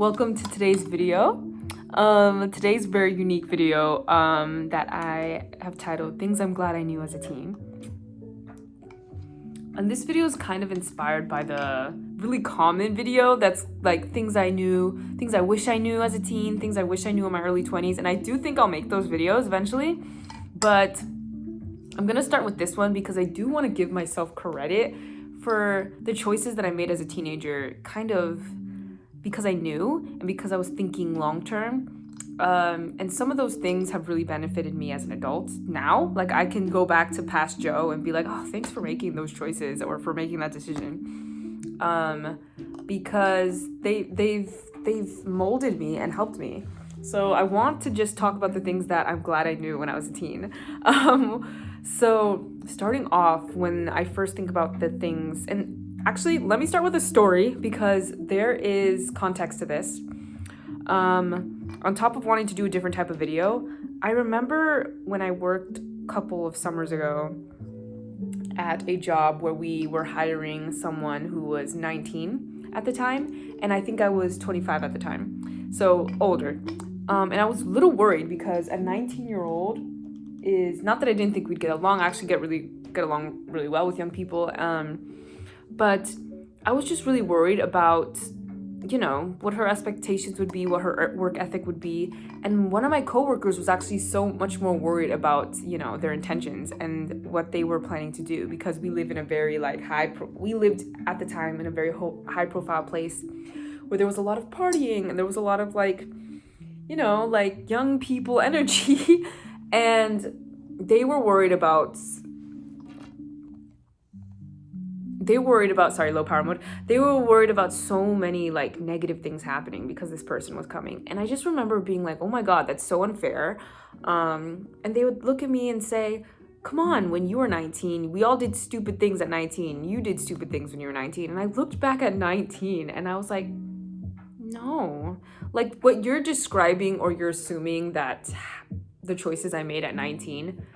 welcome to today's video. Today's very unique video that I have titled Things I'm Glad I Knew as a Teen. And this video is kind of inspired by the really common video that's like things I knew, things I wish I knew as a teen, things I wish I knew in my early 20s. And I do think I'll make those videos eventually, but I'm gonna start with this one because I do want to give myself credit for the choices that I made as a teenager, kind of because I knew and because I was thinking long term. And some of those things have really benefited me as an adult now. Like I can go back to past Joe and be like, oh, thanks for making those choices or for making that decision. Because they've molded me and helped me. So I want to just talk about the things that I'm glad I knew when I was a teen. So starting off, when I first think about the things, and actually, let me start with a story because there is context to this. On top of wanting to do a different type of video, I remember when I worked a couple of summers ago at a job where we were hiring someone who was 19 at the time, and I think I was 25 at the time, so older. And I was a little worried because a 19-year-old is, not that I didn't think we'd get along, I actually get along really well with young people, but I was just really worried about, what her expectations would be, what her work ethic would be. And one of my coworkers was actually so much more worried about, their intentions and what they were planning to do, because we live in a very we lived at the time in a very high profile place where there was a lot of partying and there was a lot of young people energy. And they were worried about low power mode. They were worried about so many negative things happening because this person was coming. And I just remember being like, oh my God, that's so unfair. And they would look at me and say, come on, when you were 19, we all did stupid things at 19. You did stupid things when you were 19. And I looked back at 19 and I was like, no, what you're describing, or you're assuming that the choices I made at 19,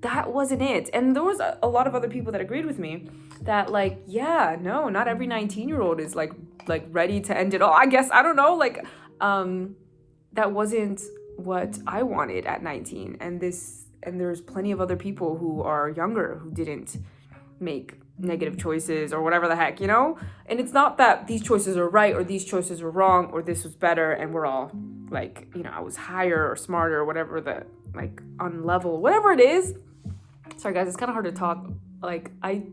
that wasn't it. And there was a lot of other people that agreed with me that not every 19-year-old is ready to end it all. I guess, I don't know, that wasn't what I wanted at 19. And there's plenty of other people who are younger who didn't make negative choices or whatever the heck, And it's not that these choices are right or these choices were wrong or this was better and we're all I was higher or smarter or whatever on level, whatever it is. Sorry guys, it's kind of hard to talk. I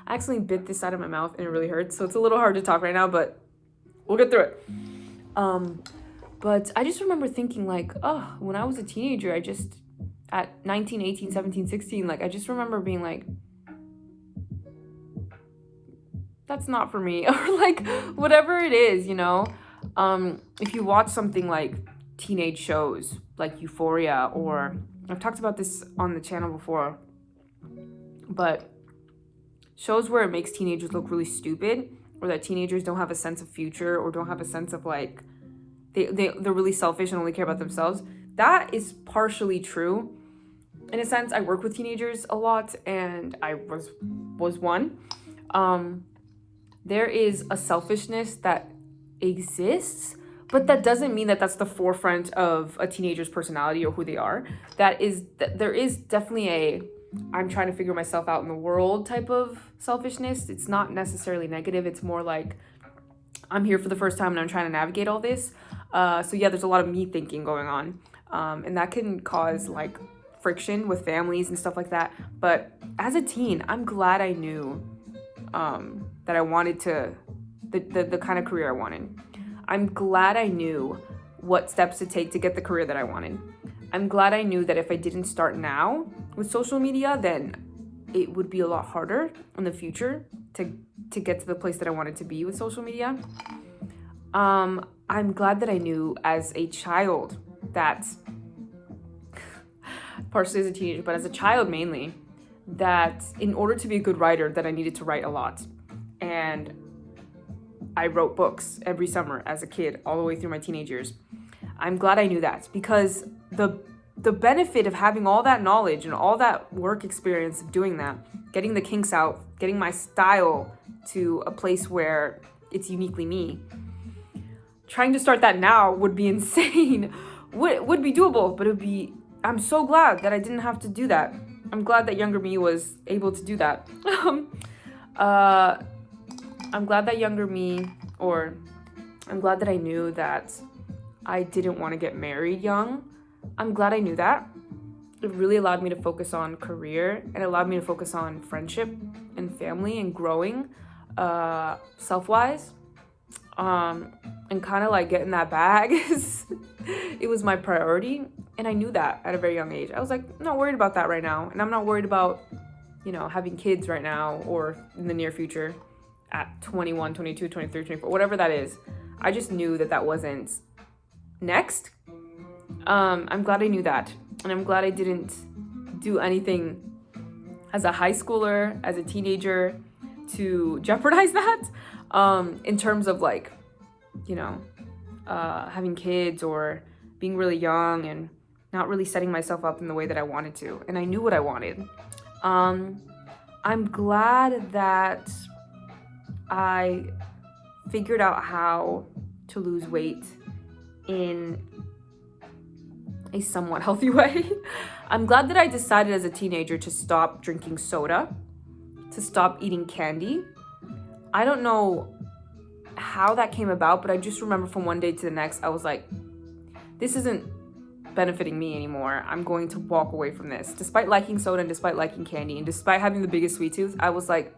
accidentally bit this side of my mouth and it really hurts. So it's a little hard to talk right now, but we'll get through it. But I just remember thinking when I was a teenager, at 19, 18, 17, 16, I just remember being that's not for me. Or whatever it is, if you watch something like teenage shows like Euphoria, or I've talked about this on the channel before, but shows where it makes teenagers look really stupid, or that teenagers don't have a sense of future, or don't have a sense of they're really selfish and only care about themselves. That is partially true. In a sense, I work with teenagers a lot, and I was one. There is a selfishness that exists, but that doesn't mean that that's the forefront of a teenager's personality or who they are. There is definitely I'm trying to figure myself out in the world type of selfishness. It's not necessarily negative. It's more I'm here for the first time and I'm trying to navigate all this. So yeah, there's a lot of me thinking going on. And that can cause friction with families and stuff like that. But as a teen, I'm glad I knew that I wanted the kind of career I wanted. I'm glad I knew what steps to take to get the career that I wanted. I'm glad I knew that if I didn't start now with social media, then it would be a lot harder in the future to get to the place that I wanted to be with social media. I'm glad that I knew as a child that, partially as a teenager, but as a child mainly, that in order to be a good writer, that I needed to write a lot. And I wrote books every summer as a kid, all the way through my teenage years. I'm glad I knew that, because the benefit of having all that knowledge and all that work experience of doing that, getting the kinks out, getting my style to a place where it's uniquely me, trying to start that now would be insane. Would be doable, but I'm so glad that I didn't have to do that. I'm glad that younger me was able to do that. uh, I'm glad that younger me, or I'm glad that I knew that I didn't want to get married young. I'm glad I knew that. It really allowed me to focus on career, and it allowed me to focus on friendship and family and growing self-wise. And kind of like getting that bag it was my priority, and I knew that at a very young age. I was like, I'm not worried about that right now, and I'm not worried about, having kids right now or in the near future at 21, 22, 23, 24, whatever that is. I just knew that wasn't next. I'm glad I knew that, and I'm glad I didn't do anything as a high schooler, as a teenager, to jeopardize that, in terms of like, having kids or being really young and not really setting myself up in the way that I wanted to. And I knew what I wanted. I'm glad that I figured out how to lose weight in a somewhat healthy way. I'm glad that I decided as a teenager to stop drinking soda, to stop eating candy. I don't know how that came about, but I just remember from one day to the next, I was like, this isn't benefiting me anymore. I'm going to walk away from this. Despite liking soda and despite liking candy and despite having the biggest sweet tooth, I was like,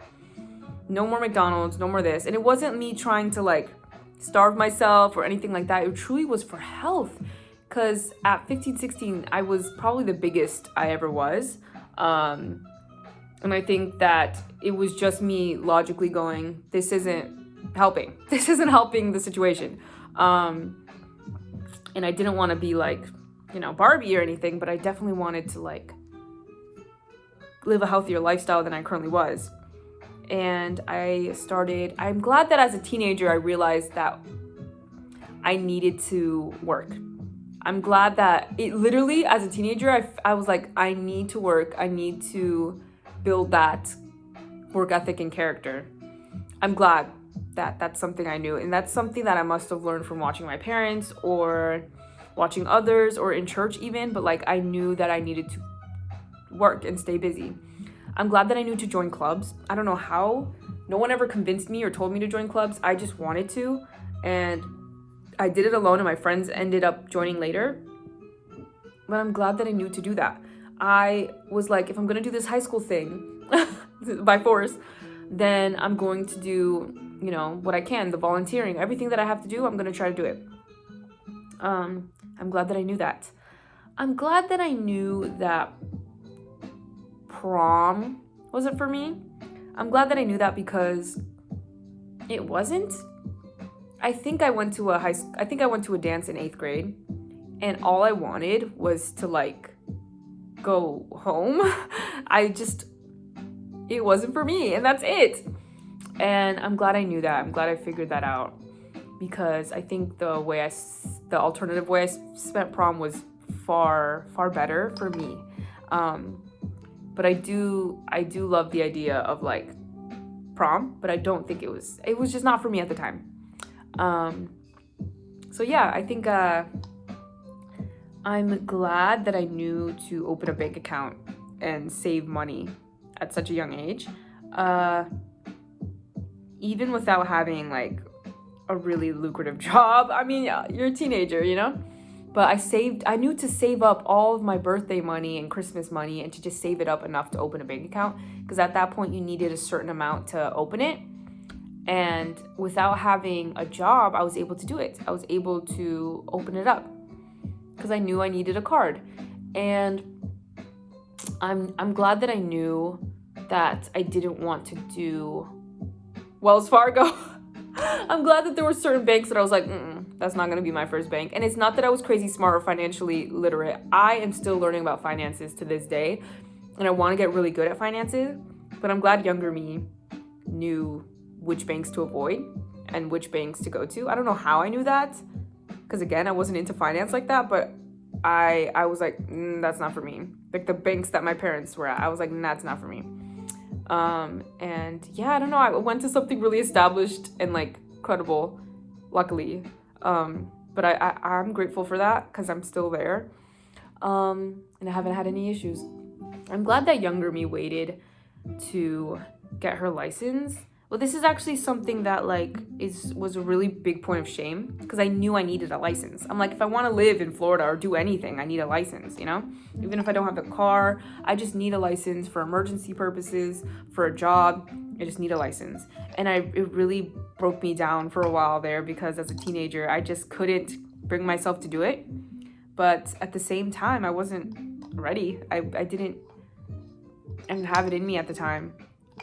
no more McDonald's, no more this. And it wasn't me trying to like starve myself or anything like that. It truly was for health. Because at 15, 16, I was probably the biggest I ever was. And I think that it was just me logically going, this isn't helping. This isn't helping the situation. And I didn't want to be like, Barbie or anything, but I definitely wanted to like live a healthier lifestyle than I currently was. And I'm glad that as a teenager, I realized that I needed to work. I'm glad that it literally, as a teenager, I was like, I need to work. I need to build that work ethic and character. I'm glad that that's something I knew. And that's something that I must have learned from watching my parents or watching others or in church even. But like, I knew that I needed to work and stay busy. I'm glad that I knew to join clubs. I don't know how. No one ever convinced me or told me to join clubs. I just wanted to. And I did it alone, and my friends ended up joining later. But I'm glad that I knew to do that. I was like, if I'm going to do this high school thing by force, then I'm going to do, what I can, the volunteering, everything that I have to do, I'm going to try to do it. I'm glad that I knew that. I'm glad that I knew that prom wasn't for me. I'm glad that I knew that because it wasn't. I think I went to a dance in 8th grade, and all I wanted was to like go home. It wasn't for me, and that's it. And I'm glad I knew that. I'm glad I figured that out, because I think the alternative way I spent prom was far, far better for me. But I do love the idea of like prom, but I don't think it was just not for me at the time. So yeah, I think I'm glad that I knew to open a bank account and save money at such a young age, even without having like a really lucrative job. I mean, yeah, you're a teenager, but I knew to save up all of my birthday money and Christmas money and to just save it up enough to open a bank account, because at that point you needed a certain amount to open it. And without having a job, I was able to do it. I was able to open it up because I knew I needed a card. And I'm glad that I knew that I didn't want to do Wells Fargo. I'm glad that there were certain banks that I was like, that's not going to be my first bank. And it's not that I was crazy smart or financially literate. I am still learning about finances to this day, and I want to get really good at finances. But I'm glad younger me knew which banks to avoid and which banks to go to. I don't know how I knew that, because again, I wasn't into finance like that, but I was like, that's not for me. Like the banks that my parents were at, I was like, that's not for me. And yeah, I don't know. I went to something really established and like credible, luckily. But I'm grateful for that because I'm still there. And I haven't had any issues. I'm glad that younger me waited to get her license. Well, this is actually something that like is was a really big point of shame because I knew I needed a license. I'm like, if I want to live in Florida or do anything, I need a license, you know? Even if I don't have a car, I just need a license for emergency purposes, for a job. I just need a license. And it really broke me down for a while there because as a teenager, I just couldn't bring myself to do it. But at the same time, I wasn't ready. I didn't have it in me at the time.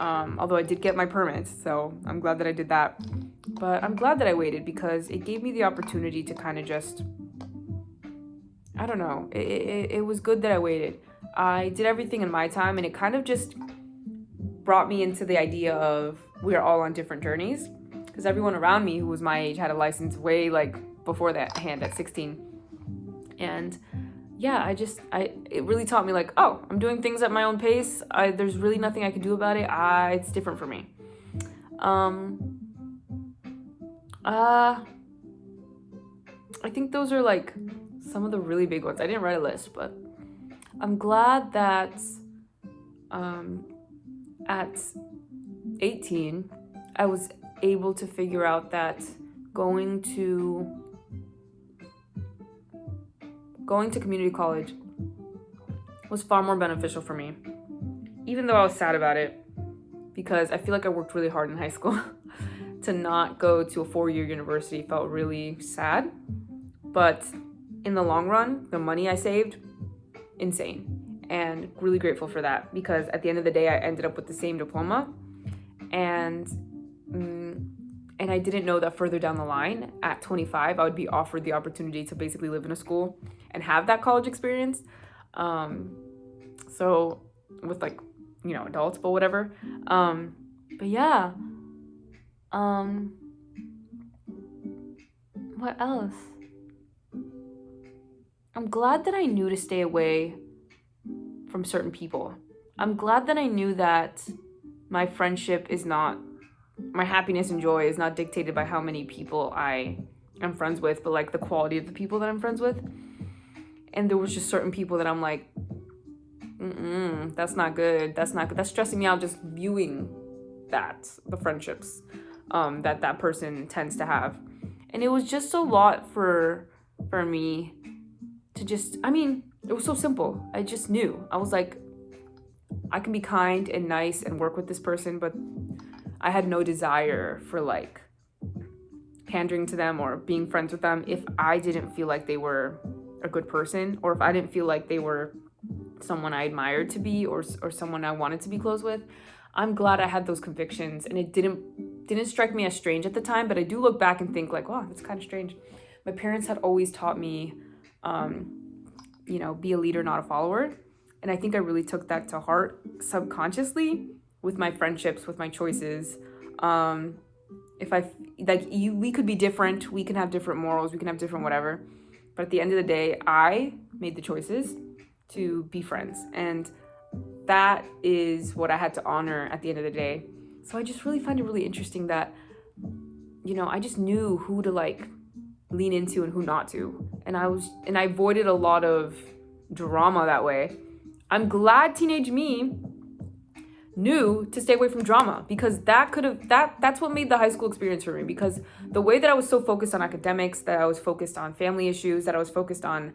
Although I did get my permits, so I'm glad that I did that. But I'm glad that I waited because it gave me the opportunity to kind of just, I don't know, it was good that I waited. I did everything in my time, and it kind of just brought me into the idea of we are all on different journeys because everyone around me who was my age had a license way like before that hand at 16. And yeah, it really taught me like, oh, I'm doing things at my own pace. There's really nothing I can do about it. It's different for me. I think those are like some of the really big ones. I didn't write a list, but I'm glad that at 18, I was able to figure out that going to community college was far more beneficial for me, even though I was sad about it because I feel like I worked really hard in high school. To not go to a 4-year university felt really sad, but in the long run, the money I saved, insane, and really grateful for that because at the end of the day, I ended up with the same diploma, and I didn't know that further down the line, at 25, I would be offered the opportunity to basically live in a school and have that college experience. So with like, adults, but whatever. But yeah. What else? I'm glad that I knew to stay away from certain people. I'm glad that I knew that my friendship is not, my happiness and joy is not dictated by how many people I am friends with, but like the quality of the people that I'm friends with. And there was just certain people that I'm like, that's not good. That's not good. That's stressing me out just viewing the friendships that person tends to have. And it was just a lot for me to just, it was so simple. I just knew. I was like, I can be kind and nice and work with this person, but I had no desire for like pandering to them or being friends with them if I didn't feel like they were a good person, or if I didn't feel like they were someone I admired to be, or someone I wanted to be close with. I'm glad I had those convictions, and it didn't strike me as strange at the time, but I do look back and think like, wow, that's kind of strange. My parents had always taught me, be a leader, not a follower. And I think I really took that to heart subconsciously with my friendships, with my choices. We could be different. We can have different morals. We can have different whatever. But at the end of the day, I made the choices to be friends. And that is what I had to honor at the end of the day. So I just really find it really interesting that, I just knew who to like lean into and who not to. And I avoided a lot of drama that way. I'm glad teenage me knew to stay away from drama because that's what made the high school experience for me, because the way that I was so focused on academics, that I was focused on family issues, that I was focused on,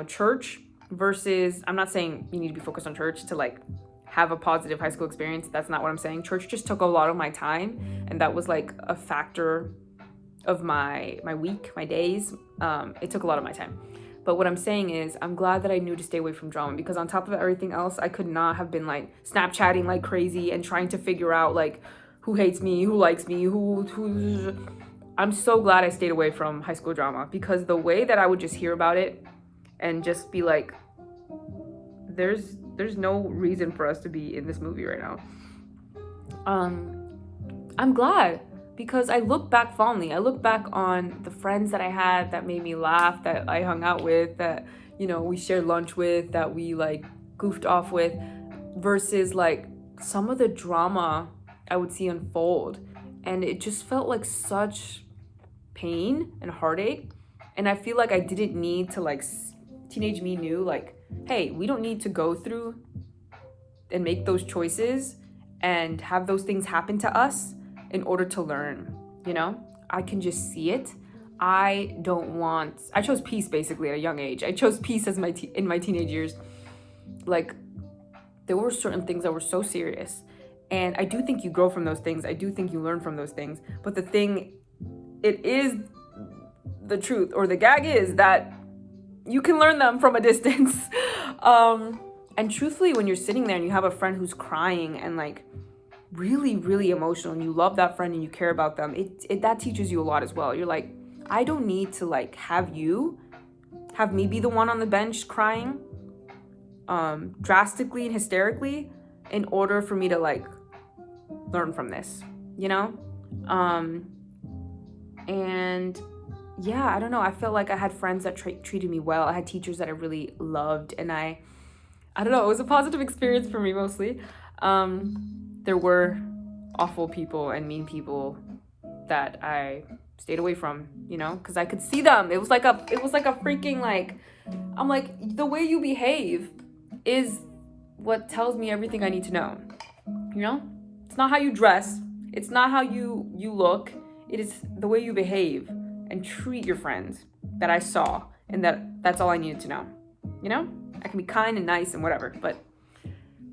church versus, I'm not saying you need to be focused on church to like have a positive high school experience. That's not what I'm saying. Church just took a lot of my time, and that was like a factor of my week, my days. It took a lot of my time. But what I'm saying is, I'm glad that I knew to stay away from drama, because on top of everything else, I could not have been like Snapchatting like crazy and trying to figure out like who hates me, who likes me, who. I'm so glad I stayed away from high school drama, because the way that I would just hear about it and just be like, there's no reason for us to be in this movie right now. I'm glad, because I look back fondly. I look back on the friends that I had that made me laugh, that I hung out with, that, we shared lunch with, that we like goofed off with, versus like some of the drama I would see unfold. And it just felt like such pain and heartache. And I feel like I didn't need to, like, teenage me knew, like, hey, we don't need to go through and make those choices and have those things happen to us in order to learn, you know? I can just see it. I chose peace basically at a young age. I chose peace as in my teenage years. Like, there were certain things that were so serious. And I do think you grow from those things. I do think you learn from those things. But it is the truth, or the gag is that you can learn them from a distance. And truthfully, when you're sitting there and you have a friend who's crying and like really, really emotional, and you love that friend and you care about them, that teaches you a lot as well. You're like, I don't need to like have me be the one on the bench crying drastically and hysterically in order for me to like learn from this, you know? And yeah, I don't know. I felt like I had friends that treated me well. I had teachers that I really loved, and I don't know. It was a positive experience for me mostly. There were awful people and mean people that I stayed away from, you know, because I could see them. It was like a freaking like, I'm like, the way you behave is what tells me everything I need to know, you know? It's not how you dress. It's not how you look. It is the way you behave and treat your friends that I saw, and that's all I needed to know, you know? I can be kind and nice and whatever, but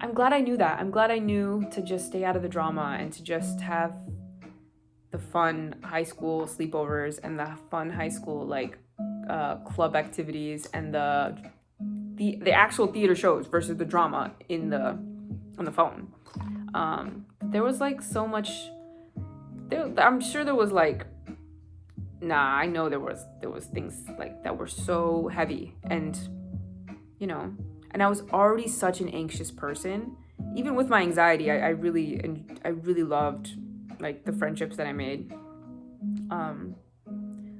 I'm glad I knew that. I'm glad I knew to just stay out of the drama and to just have the fun high school sleepovers and the fun high school like club activities and the actual theater shows versus the drama on the phone. There was like so much. I'm sure there was like. Nah, I know there was things like that were so heavy, and you know, and I was already such an anxious person. Even with my anxiety, I really loved like the friendships that I made.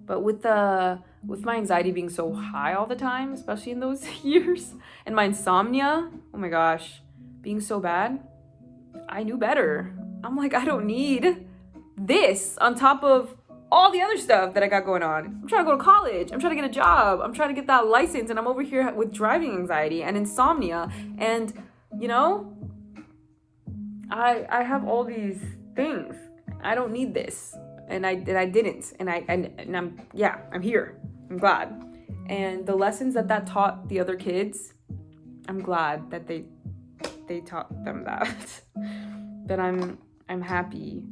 But with my anxiety being so high all the time, especially in those years, and my insomnia, oh my gosh, being so bad, I knew better. I'm like, I don't need this on top of all the other stuff that I got going on. I'm trying to go to college. I'm trying to get a job. I'm trying to get that license, and I'm over here with driving anxiety and insomnia, and you know, I have all these things. I don't need this, and I didn't, and I'm here. I'm glad, and the lessons that taught the other kids, I'm glad that they taught them that. That I'm happy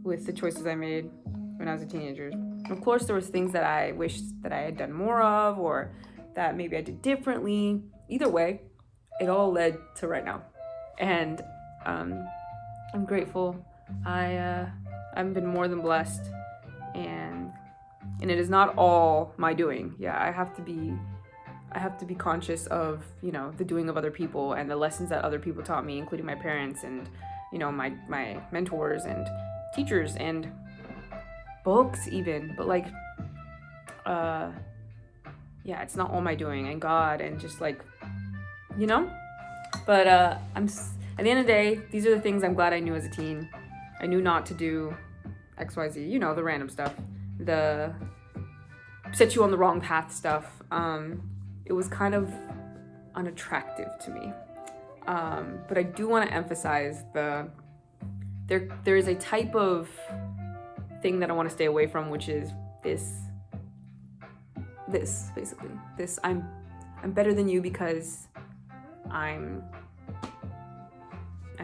with the choices I made when I was a teenager. Of course, there was things that I wished that I had done more of, or that maybe I did differently. Either way, it all led to right now, and I'm grateful. I've been more than blessed, and it is not all my doing. Yeah, I have to be conscious of, you know, the doing of other people and the lessons that other people taught me, including my parents and, you know, my mentors and teachers and books even. But like, yeah, it's not all my doing, and God, and just like, you know. But at the end of the day, these are the things I'm glad I knew as a teen. I knew not to do XYZ, you know, the random stuff, the set you on the wrong path stuff. It was kind of unattractive to me. But I do want to emphasize there is a type of thing that I want to stay away from, which is this basically. This I'm better than you because I'm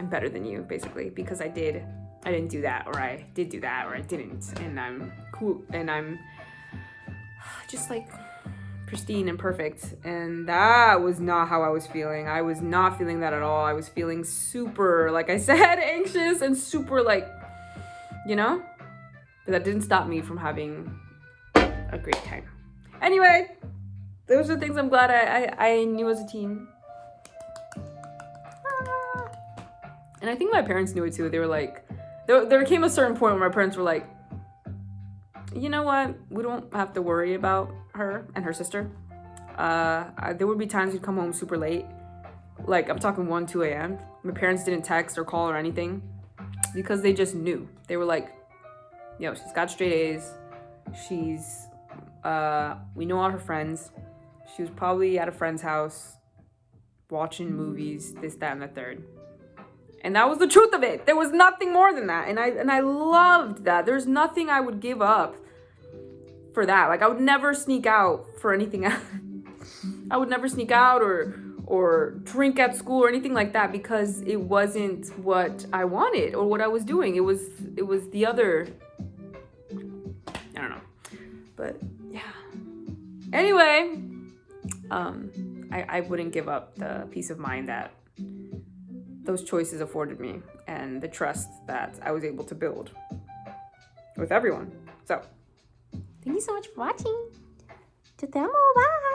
better than you, basically, because I didn't do that, or I did do that, or I didn't, and I'm cool, and I'm just like pristine and perfect, and that was not how I was feeling. I was not feeling that at all. I was feeling super, like I said, anxious and super like, you know, but that didn't stop me from having a great time. Anyway, those are things I'm glad I knew as a teen. And I think my parents knew it too. They were like, there came a certain point where my parents were like, you know what? We don't have to worry about her and her sister. There would be times we'd come home super late. Like, I'm talking 1, 2 a.m. My parents didn't text or call or anything because they just knew. They were like, yo, she's got straight A's. She's, we know all her friends. She was probably at a friend's house watching movies, this, that, and the third. And that was the truth of it. There was nothing more than that. And I loved that. There's nothing I would give up for that. Like, I would never sneak out for anything else. I would never sneak out or drink at school or anything like that, because it wasn't what I wanted or what I was doing. It was the other, I don't know. But yeah. Anyway, I wouldn't give up the peace of mind that those choices afforded me and the trust that I was able to build with everyone. So, thank you so much for watching. To them all, bye.